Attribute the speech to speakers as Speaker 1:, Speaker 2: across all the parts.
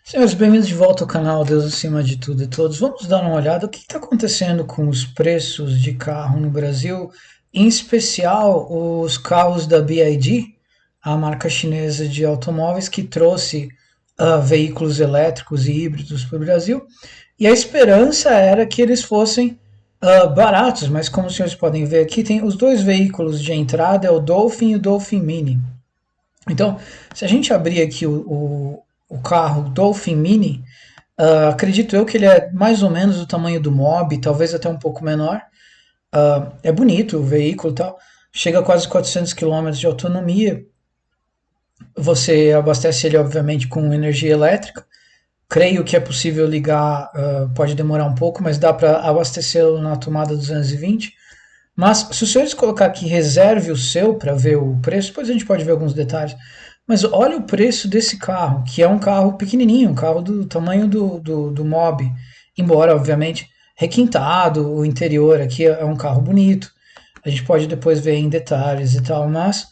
Speaker 1: Senhores, bem-vindos de volta ao canal Deus acima de tudo e todos. Vamos dar uma olhada o que está acontecendo com os preços de carro no Brasil, em especial os carros da BYD, a marca chinesa de automóveis que trouxe veículos elétricos e híbridos para o Brasil. E a esperança era que eles fossem baratos, mas como os senhores podem ver aqui, tem os dois veículos de entrada, é o Dolphin e o Dolphin Mini. Então, se a gente abrir aqui o carro Dolphin Mini, acredito eu que ele é mais ou menos do tamanho do Mob, talvez até um pouco menor. É bonito o veículo e tal, chega a quase 400 quilômetros de autonomia. Você abastece ele, obviamente, com energia elétrica. Creio que é possível ligar, pode demorar um pouco, mas dá para abastecê-lo na tomada 220. Mas se os senhores colocar aqui reserve o seu para ver o preço, depois a gente pode ver alguns detalhes. Mas olha o preço desse carro, que é um carro pequenininho, um carro do tamanho do Mob. Embora, obviamente, requintado, o interior aqui é um carro bonito. A gente pode depois ver em detalhes e tal, mas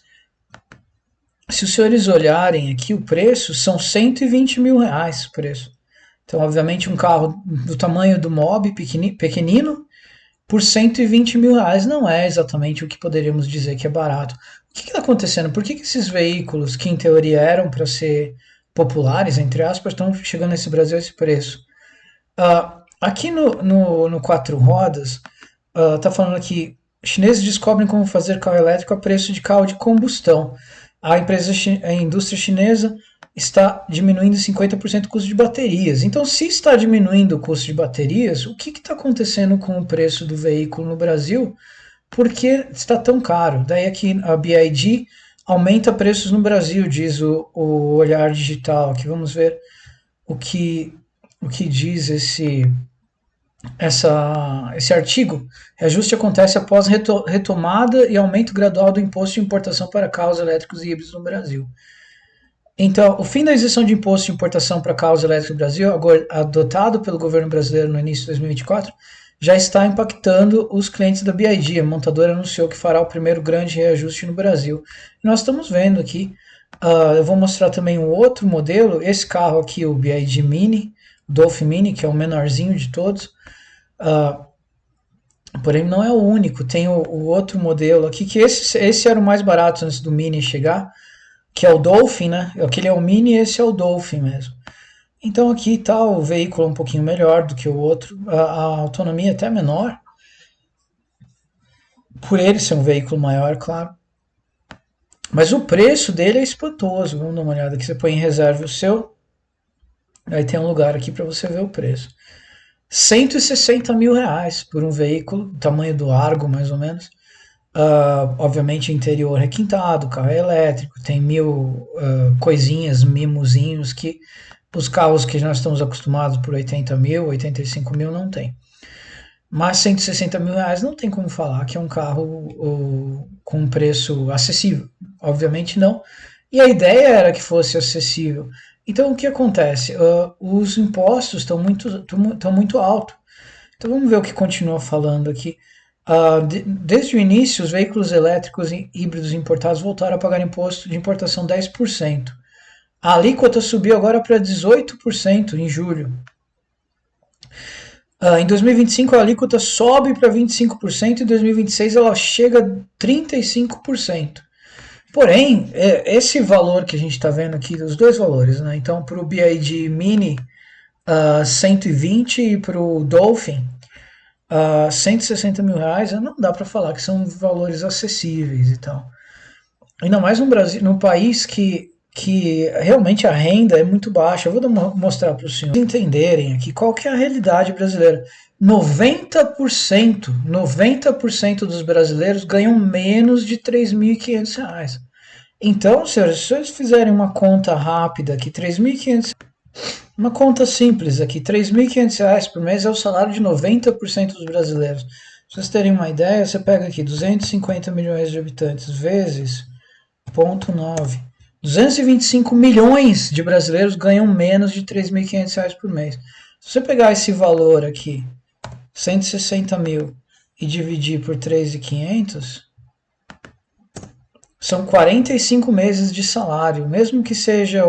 Speaker 1: se os senhores olharem aqui o preço, são 120 mil reais o preço. Então, obviamente, um carro do tamanho do Mob, pequenino, por 120 mil reais não é exatamente o que poderíamos dizer que é barato. O que está acontecendo? Por que esses veículos, que em teoria eram para ser populares, entre aspas, estão chegando nesse Brasil a esse preço? Aqui no Quatro Rodas, está falando que chineses descobrem como fazer carro elétrico a preço de carro de combustão. A indústria chinesa está diminuindo 50% o custo de baterias. Então, se está diminuindo o custo de baterias, o que está acontecendo com o preço do veículo no Brasil? Por que está tão caro? Daí aqui a BYD aumenta preços no Brasil, diz o Olhar Digital. Aqui vamos ver o que, o que diz esse artigo. Reajuste acontece após retomada e aumento gradual do imposto de importação para carros elétricos e híbridos no Brasil. Então, o fim da isenção de imposto de importação para carros elétricos no Brasil, adotado pelo governo brasileiro no início de 2024, já está impactando os clientes da BYD. A montadora anunciou que fará o primeiro grande reajuste no Brasil. E nós estamos vendo aqui, eu vou mostrar também um outro modelo, esse carro aqui, o BYD Mini, o Dolphin Mini, que é o menorzinho de todos, porém não é o único, tem o outro modelo aqui, que esse era o mais barato antes do Mini chegar, que é o Dolphin, né? Aquele é o Mini e esse é o Dolphin mesmo. Então aqui está o veículo um pouquinho melhor do que o outro, a autonomia até menor, por ele ser um veículo maior, claro. Mas o preço dele é espantoso. Vamos dar uma olhada aqui. Você põe em reserva o seu, aí tem um lugar aqui para você ver o preço. 160 mil reais por um veículo, tamanho do Argo mais ou menos. Obviamente interior requintado, carro é elétrico, tem mil coisinhas, mimozinhos que os carros que nós estamos acostumados por 80 mil, 85 mil não tem. Mas 160 mil reais não tem como falar que é um carro com um preço acessível. Obviamente não. E a ideia era que fosse acessível. Então o que acontece? Os impostos estão muito altos. Então vamos ver o que continua falando aqui. Desde o início, os veículos elétricos e híbridos importados voltaram a pagar imposto de importação 10%. A alíquota subiu agora para 18% em julho. Em 2025 a alíquota sobe para 25% e em 2026 ela chega a 35%. Porém, esse valor que a gente está vendo aqui, os dois valores, né? Então, para o BYD Mini 120 e para o Dolphin 160 mil reais, não dá para falar que são valores acessíveis e tal. Ainda mais no Brasil, num país que realmente a renda é muito baixa. Eu vou mostrar para os senhores entenderem aqui qual que é a realidade brasileira. 90% dos brasileiros ganham menos de R$ 3.500. Então, senhores, se vocês fizerem uma conta rápida aqui, 3.500, uma conta simples aqui, R$ 3.500 por mês é o salário de 90% dos brasileiros. Se vocês terem uma ideia, você pega aqui 250 milhões de habitantes vezes 0,9. 225 milhões de brasileiros ganham menos de R$ 3.500 por mês. Se você pegar esse valor aqui, 160 mil, e dividir por 3.500, são 45 meses de salário. Mesmo que seja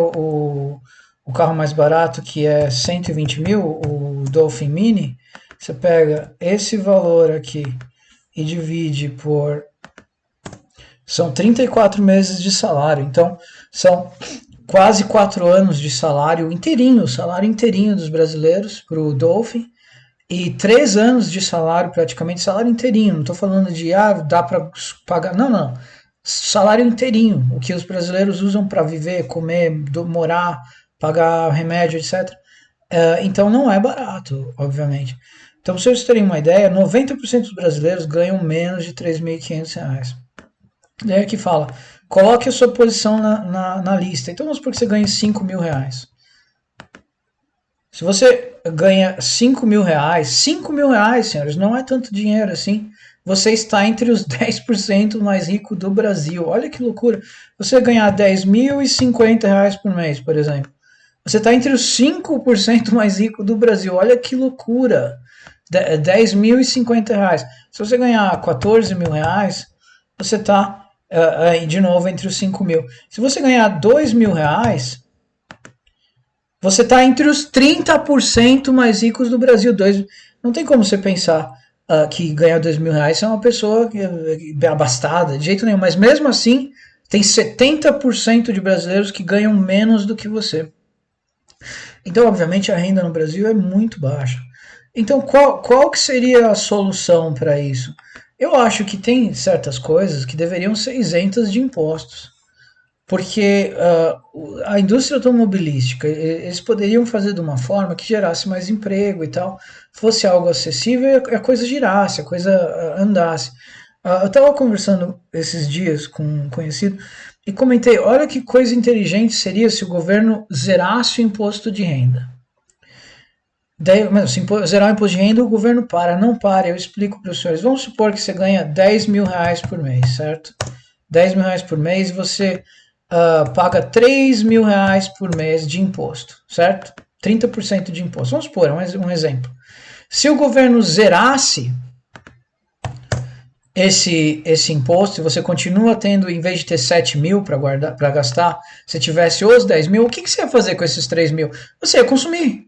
Speaker 1: o carro mais barato, que é 120 mil, o Dolphin Mini, você pega esse valor aqui e divide por... São 34 meses de salário, então são quase 4 anos de salário inteirinho, o salário inteirinho dos brasileiros para o Dolphin, e 3 anos de salário, praticamente salário inteirinho. Não estou falando de, dá para pagar. Não, não. Salário inteirinho. O que os brasileiros usam para viver, comer, morar, pagar remédio, etc. Então não é barato, obviamente. Então, pra vocês terem uma ideia, 90% dos brasileiros ganham menos de R$ 3.500. Daí aqui fala, coloque a sua posição na lista. Então vamos supor que você ganhe R$ 5.000. Se você ganha R$ 5.000, senhores, não é tanto dinheiro assim. Você está entre os 10% mais ricos do Brasil. Olha que loucura. Você ganhar R$ 10.050 por mês, por exemplo. Você está entre os 5% mais ricos do Brasil. Olha que loucura. R$ 10.050. Se você ganhar R$ 14.000, você está, de novo, entre os 5.000. Se você ganhar R$ 2.000, você está entre os 30% mais ricos do Brasil. Não tem como você pensar que ganhar R$ 2.000 é uma pessoa abastada, de jeito nenhum. Mas mesmo assim, tem 70% de brasileiros que ganham menos do que você. Então, obviamente, a renda no Brasil é muito baixa. Então, qual que seria a solução para isso? Eu acho que tem certas coisas que deveriam ser isentas de impostos. Porque a indústria automobilística, eles poderiam fazer de uma forma que gerasse mais emprego e tal, fosse algo acessível e a coisa girasse, a coisa andasse. Eu estava conversando esses dias com um conhecido e comentei, olha que coisa inteligente seria se o governo zerasse o imposto de renda. Daí, se zerar o imposto de renda, o governo não para, eu explico para os senhores. Vamos supor que você ganha R$ 10.000 por mês, certo? R$ 10.000 por mês e você paga R$ 3.000 por mês de imposto, certo? 30% de imposto. Vamos supor, um exemplo. Se o governo zerasse esse imposto e você continua tendo, em vez de ter 7.000 para gastar, se tivesse os 10.000, o que você ia fazer com esses 3.000? Você ia consumir.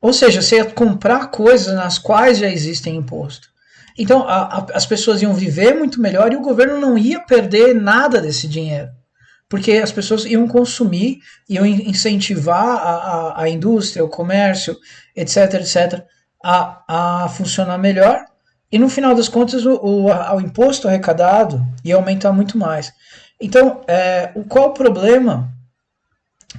Speaker 1: Ou seja, você ia comprar coisas nas quais já existem imposto. Então, as pessoas iam viver muito melhor e o governo não ia perder nada desse dinheiro. Porque as pessoas iam consumir, iam incentivar a indústria, o comércio, etc., etc., a funcionar melhor. E no final das contas, o imposto arrecadado ia aumentar muito mais. Então, qual o problema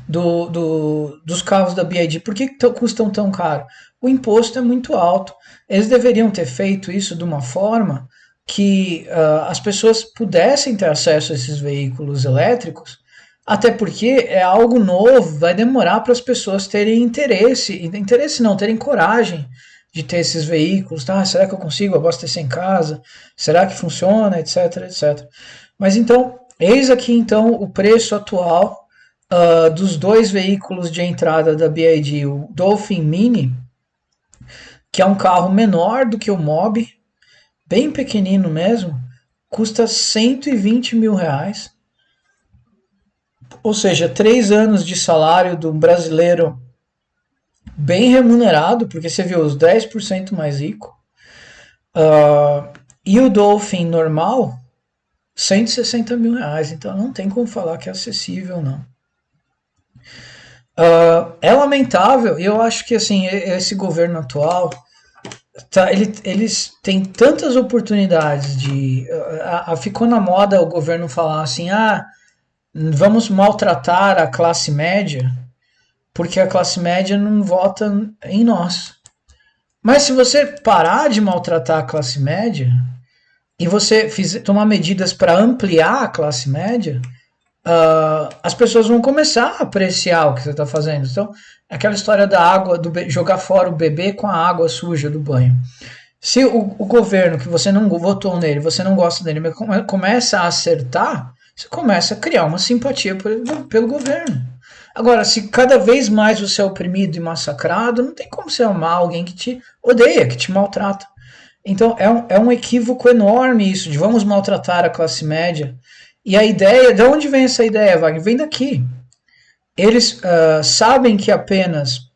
Speaker 1: dos carros da BYD? Por que custam tão caro? O imposto é muito alto. Eles deveriam ter feito isso de uma forma que as pessoas pudessem ter acesso a esses veículos elétricos, até porque é algo novo, vai demorar para as pessoas terem interesse não, terem coragem de ter esses veículos, tá? Será que eu consigo abastecer em casa? Será que funciona, etc, etc. Mas então, eis aqui então o preço atual dos dois veículos de entrada da BYD, o Dolphin Mini, que é um carro menor do que o Mobi, bem pequenino mesmo, custa R$ 120.000. Ou seja, 3 anos de salário de um brasileiro bem remunerado, porque você viu os 10% mais rico. E o Dolphin normal, R$ 160.000. Então não tem como falar que é acessível, não. É lamentável, e eu acho que assim, esse governo atual eles têm tantas oportunidades de... ficou na moda o governo falar assim, vamos maltratar a classe média, porque a classe média não vota em nós. Mas se você parar de maltratar a classe média, e você tomar medidas para ampliar a classe média, as pessoas vão começar a apreciar o que você está fazendo. Então, aquela história da água, jogar fora o bebê com a água suja do banho. Se o governo, que você não votou nele, você não gosta dele, mas começa a acertar, você começa a criar uma simpatia pelo governo. Agora, se cada vez mais você é oprimido e massacrado, não tem como você amar alguém que te odeia, que te maltrata. Então, é um equívoco enorme isso, de vamos maltratar a classe média. E a ideia, de onde vem essa ideia, Wagner? Vem daqui. Eles sabem que apenas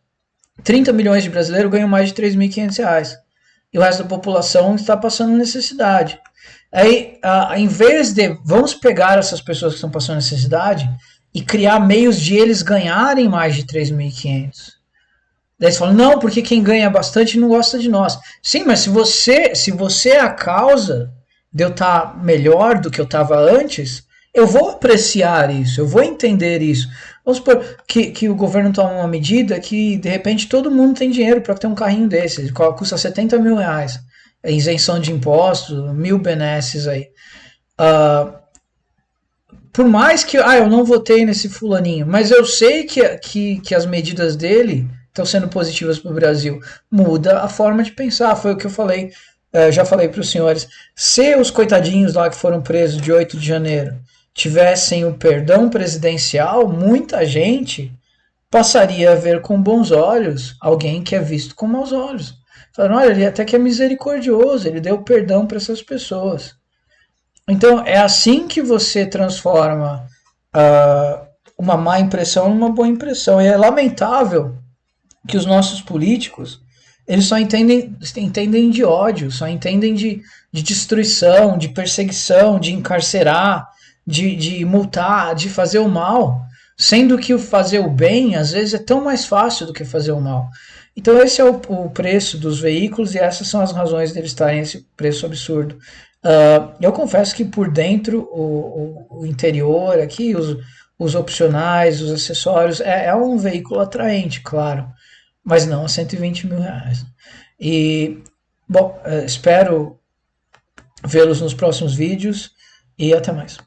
Speaker 1: 30 milhões de brasileiros ganham mais de R$ 3.500. E o resto da população está passando necessidade. Aí, em vez de vamos pegar essas pessoas que estão passando necessidade e criar meios de eles ganharem mais de 3.500. Daí você fala, não, porque quem ganha bastante não gosta de nós. Sim, mas se você é a causa de eu estar melhor do que eu estava antes, eu vou apreciar isso, eu vou entender isso. Vamos supor que o governo toma uma medida que, de repente, todo mundo tem dinheiro para ter um carrinho desse, custa R$ 70.000. É isenção de impostos, 1.000 benesses aí. Ah, por mais que eu não votei nesse fulaninho, mas eu sei que as medidas dele estão sendo positivas para o Brasil. Muda a forma de pensar, foi o que eu falei, já falei para os senhores. Se os coitadinhos lá que foram presos de 8 de janeiro tivessem o perdão presidencial, muita gente passaria a ver com bons olhos alguém que é visto com maus olhos. Falaram, olha, ele até que é misericordioso, ele deu perdão para essas pessoas. Então, é assim que você transforma uma má impressão numa boa impressão. E é lamentável que os nossos políticos eles só entendem de ódio, só entendem de destruição, de perseguição, de encarcerar, de multar, de fazer o mal, sendo que o fazer o bem às vezes é tão mais fácil do que fazer o mal. Então esse é o preço dos veículos e essas são as razões deles estarem esse preço absurdo. Eu confesso que por dentro, o interior aqui, os opcionais, os acessórios, é um veículo atraente, claro, mas não a R$ 120.000. E, bom, espero vê-los nos próximos vídeos e até mais.